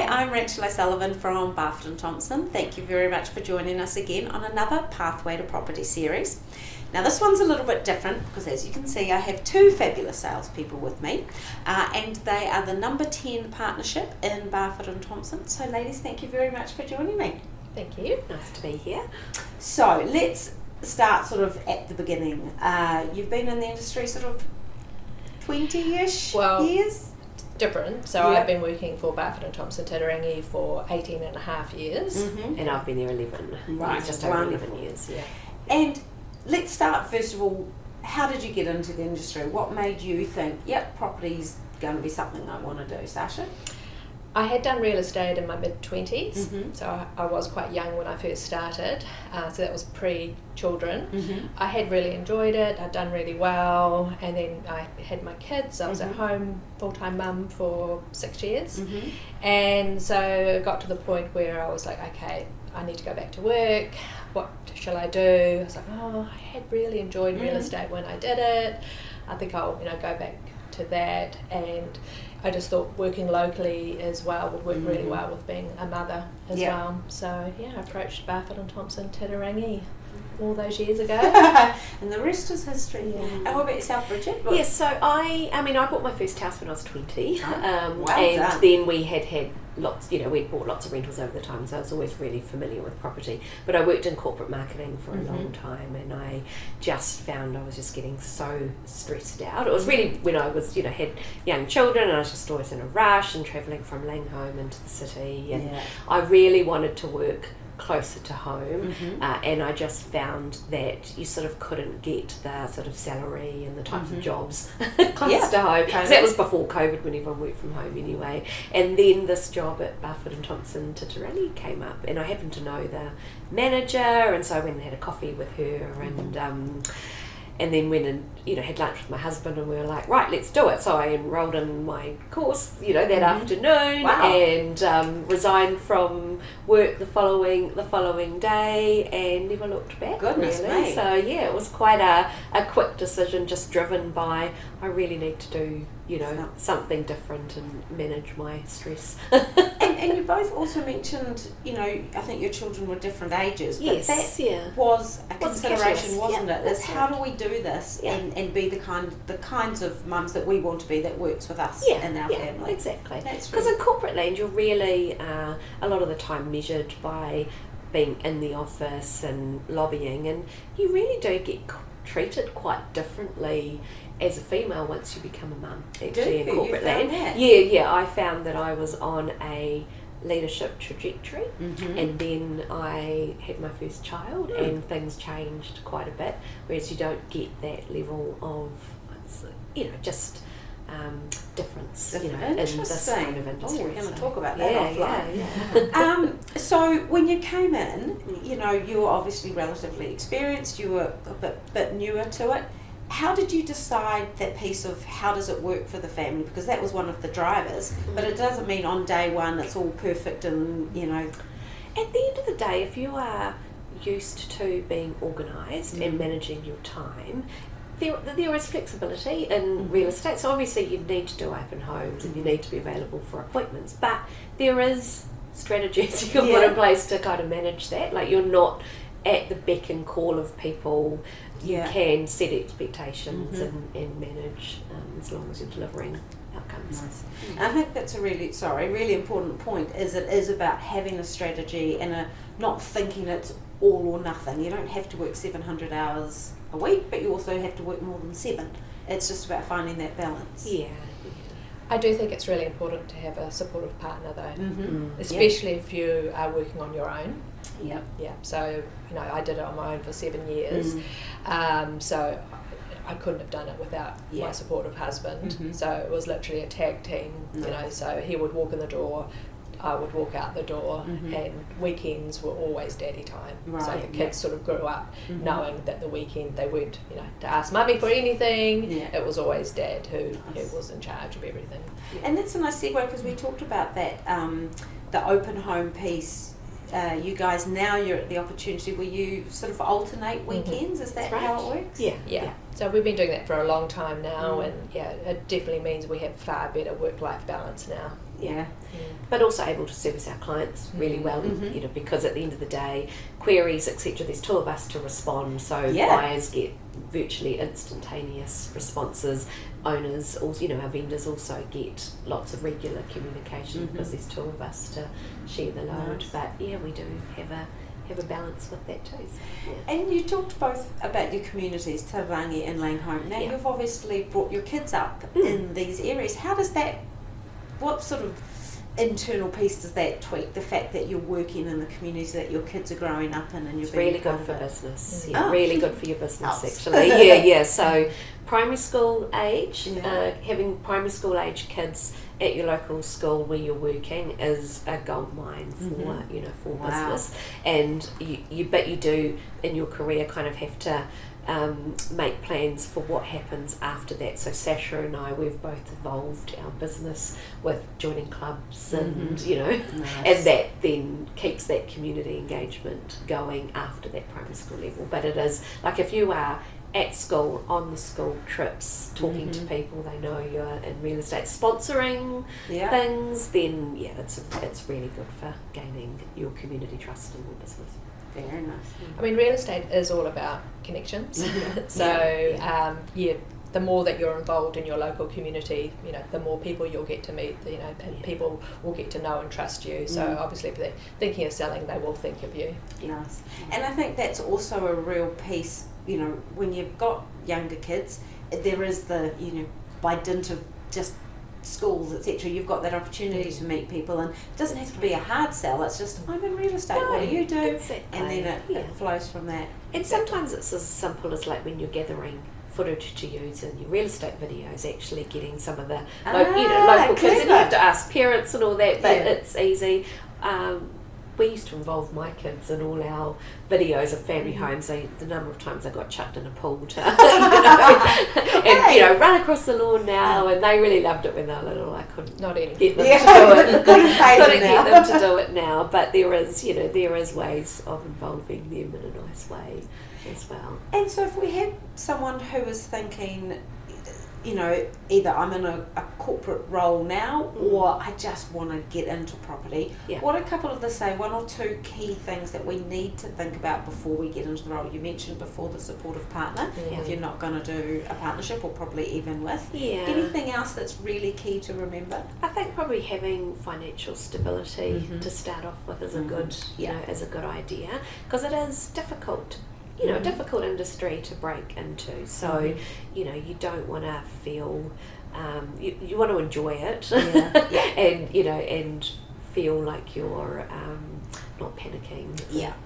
Hi, I'm Rachel O'Sullivan from Barfoot and Thompson. Thank you very much for joining us again on another Pathway to Property series. Now this one's a little bit different because, as you can see, I have two fabulous salespeople with me, and they are the number 10 partnership in Barfoot and Thompson. So ladies, thank you very much for joining me. Thank you. Nice to be here. So let's start sort of at the beginning. You've been in the industry sort of 20-ish years? Different. So I've been working for Barfoot and Thompson Titirangi for 18 and a half years. Mm-hmm. And I've been there 11. Right. Just over 11 years. Yeah. And let's start first of all, how did you get into the industry? What made you think, yep, property's going to be something I want to do, Sasha? I had done real estate in my mid-20s, Mm-hmm. so I was quite young when I first started, so that was pre-children. Mm-hmm. I had really enjoyed it, I'd done really well, and then I had my kids. I was at home, full-time mum for 6 years, Mm-hmm. and so it got to the point where I was like, okay, I need to go back to work. What shall I do? I was like, oh, I had really enjoyed real estate when I did it. I think I'll go back to that. And I just thought working locally as well would work really well with being a mother as well. So yeah, I approached Barfoot and Thompson Titirangi all those years ago. And the rest is history. Yeah. And what about yourself, Bridget? Yes, so I bought my first house when I was 20. Well and done. then we had lots, we'd bought lots of rentals over the time, so I was always really familiar with property. But I worked in corporate marketing for a long time, and I just found I was just getting so stressed out. It was really when I was, had young children, and I was just always in a rush and travelling from Langhome into the city, and I really wanted to work closer to home, and I just found that you sort of couldn't get the sort of salary and the types of jobs close to home. Totally. That was before COVID, when everyone worked from home anyway. And then this job at Barfoot and Thompson Titirangi came up, and I happened to know the manager, and so I went and had a coffee with her, and then went and had lunch with my husband, and we were like, right, let's do it. So I enrolled in my course that afternoon, and resigned from work the following day, and never looked back. Goodness really. me. So yeah, it was quite a quick decision, just driven by I really need to do something different and manage my stress. And you both also mentioned, I think your children were different ages, but Yes, that was a consideration, catalyst. wasn't Yeah, it? Is that's how right. do we do this and be the kinds of mums that we want to be, that works with us in our family? Exactly. That's Because in corporate land, you're really a lot of the time measured by being in the office and lobbying, and you really do get treated quite differently as a female once you become a mum, actually, in corporate land. That? Yeah, I found that I was on a leadership trajectory, and then I had my first child, and things changed quite a bit, whereas you don't get that level of just difference in this kind of industry. Oh, we're going to talk about that offline. Yeah. So when you came in, you were obviously relatively experienced, you were a bit newer to it. How did you decide that piece of how does it work for the family? Because that was one of the drivers, but it doesn't mean on day one it's all perfect and, At the end of the day, if you are used to being organised and managing your time, there is flexibility in real estate. So obviously you need to do open homes and you need to be available for appointments, but there is strategies you can put in place to kind of manage that. Like, you're not at the beck and call of people. You can set expectations and manage as long as you're delivering outcomes. Nice. And I think that's a really important point, is it is about having a strategy and not thinking it's all or nothing. You don't have to work 700 hours a week, but you also have to work more than 7. It's just about finding that balance. Yeah. I do think it's really important to have a supportive partner though, Mm-hmm. especially if you are working on your own. Yeah. Yeah, so I did it on my own for 7 years, so I couldn't have done it without my supportive husband. So it was literally a tag team, so he would walk in the door, I would walk out the door, and weekends were always daddy time. So the kids sort of grew up knowing that the weekend they weren't, to ask mummy for anything. It was always dad who was in charge of everything. And that's a nice segue, because we talked about that, the open home piece. You guys, now you're at the opportunity where you sort of alternate weekends. Is that how it works? Yeah. So we've been doing that for a long time now, and it definitely means we have far better work-life balance now. Yeah. But also able to service our clients really well, you know, because at the end of the day, queries, etc., there's 2 of us to respond, so buyers get virtually instantaneous responses. Owners, also, you know, our vendors also get lots of regular communication because there's 2 of us to share the load. But yeah, we do have a balance with that too. So, And you talked both about your communities, Tarangi and Langholm. Now you've obviously brought your kids up in these areas. How does that, what sort of internal piece does that tweak, the fact that you're working in the communities that your kids are growing up in, and you're it's really being part good for of it? business. Oh. Really good for your business Helps. actually. So primary school age, having primary school age kids at your local school where you're working is a gold mine for you know, for business. And you do in your career kind of have to make plans for what happens after that. So Sasha and I, we've both evolved our business with joining clubs and you know, and that then keeps that community engagement going after that primary school level. But it is like if you are at school, on the school trips, talking to people, they know you're in real estate, sponsoring things, then it's really good for gaining your community trust in your business. Very nice. I mean, real estate is all about connections. So, the more that you're involved in your local community, you know, the more people you'll get to meet, you know, and people will get to know and trust you. So obviously if they're thinking of selling, they will think of you. Nice. And I think that's also a real piece, you know, when you've got younger kids, there is the, you know, by dint of just schools, etc., you've got that opportunity to meet people, and it doesn't have to be a hard sell, it's just, I'm in real estate, what do you do? Exactly. And then it flows from that. And sometimes it's as simple as like when you're gathering footage to use in your real estate videos, actually getting some of the local kids, and you have to ask parents and all that, but it's easy. We used to involve my kids in all our videos of family homes. The number of times I got chucked in a pool to, and you know, run across the lawn now, and they really loved it when they were little. I couldn't Not any. get them to do it. Couldn't get them to do it now, but there is ways of involving them in a nice way as well. And so if we had someone who was thinking, you know, either I'm in a corporate role now or I just want to get into property, what are a couple of the, 1 or 2 key things that we need to think about before we get into the role? You mentioned before the supportive partner, if you're not going to do a partnership or probably even with. Anything else that's really key to remember? I think probably having financial stability to start off with is a good, is a good idea, because it is difficult. You know, a difficult industry to break into. So, you know, you don't want to feel, you want to enjoy it, and you know, and feel like you're not panicking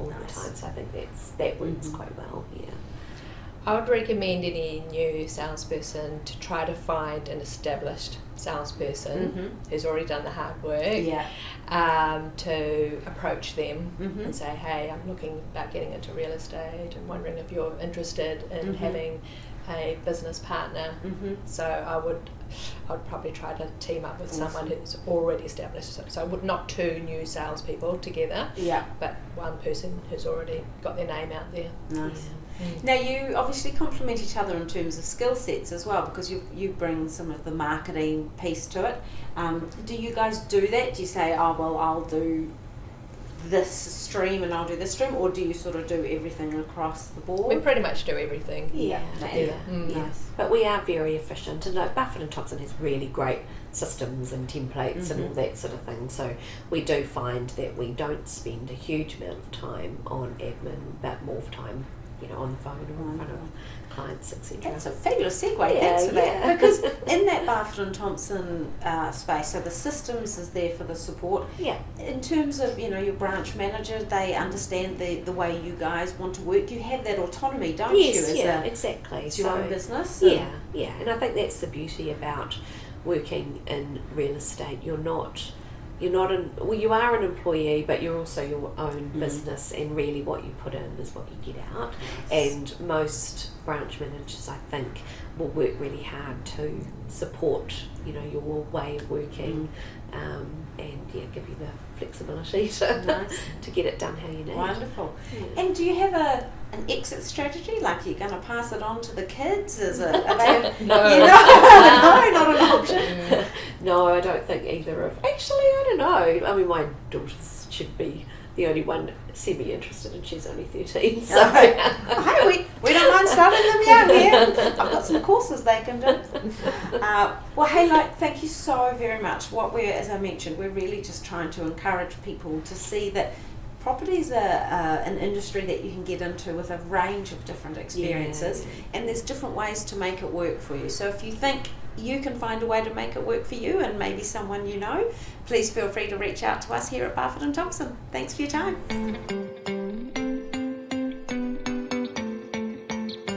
all the time. So I think that works quite well. I would recommend any new salesperson to try to find an established salesperson who's already done the hard work, to approach them and say, hey, I'm looking about getting into real estate and wondering if you're interested in having a business partner. So I would probably try to team up with someone who's already established. So I would not 2 new salespeople together, but one person who's already got their name out there. Nice. Now you obviously complement each other in terms of skill sets as well, because you bring some of the marketing piece to it. Do you guys do that? Do you say, oh well, I'll do this stream and I'll do this stream, or do you sort of do everything across the board? We pretty much do everything. Nice. But we are very efficient, and like Buffett & Thompson has really great systems and templates and all that sort of thing, so we do find that we don't spend a huge amount of time on admin, but more time, you know, on the phone or in front of clients, etc. That's a fabulous segue, thanks for that. Because in that Buffett & Thompson space, so the systems is there for the support. In terms of, you know, your branch manager, they understand the way you guys want to work. You have that autonomy, don't you? Exactly. It's your own business. And I think that's the beauty about working in real estate. You are an employee, but you're also your own business, and really what you put in is what you get out. And most branch managers, I think, will work really hard to support, you know, your way of working, and give you the flexibility to get it done how you need. Wonderful. And do you have an exit strategy? Like, you're going to pass it on to the kids? Are they, No. no, not an option. No, I don't don't think either of. Actually, I don't know. I mean, my daughters should be the only one semi-interested, and she's only 13. So Hey, we don't mind starting them young here. I've got some courses they can do. Well, hey, thank you so very much. As I mentioned, we're really just trying to encourage people to see that property is an industry that you can get into with a range of different experiences, and there's different ways to make it work for you. So if you think you can find a way to make it work for you and maybe someone you know, please feel free to reach out to us here at Barfoot and Thompson. Thanks for your time.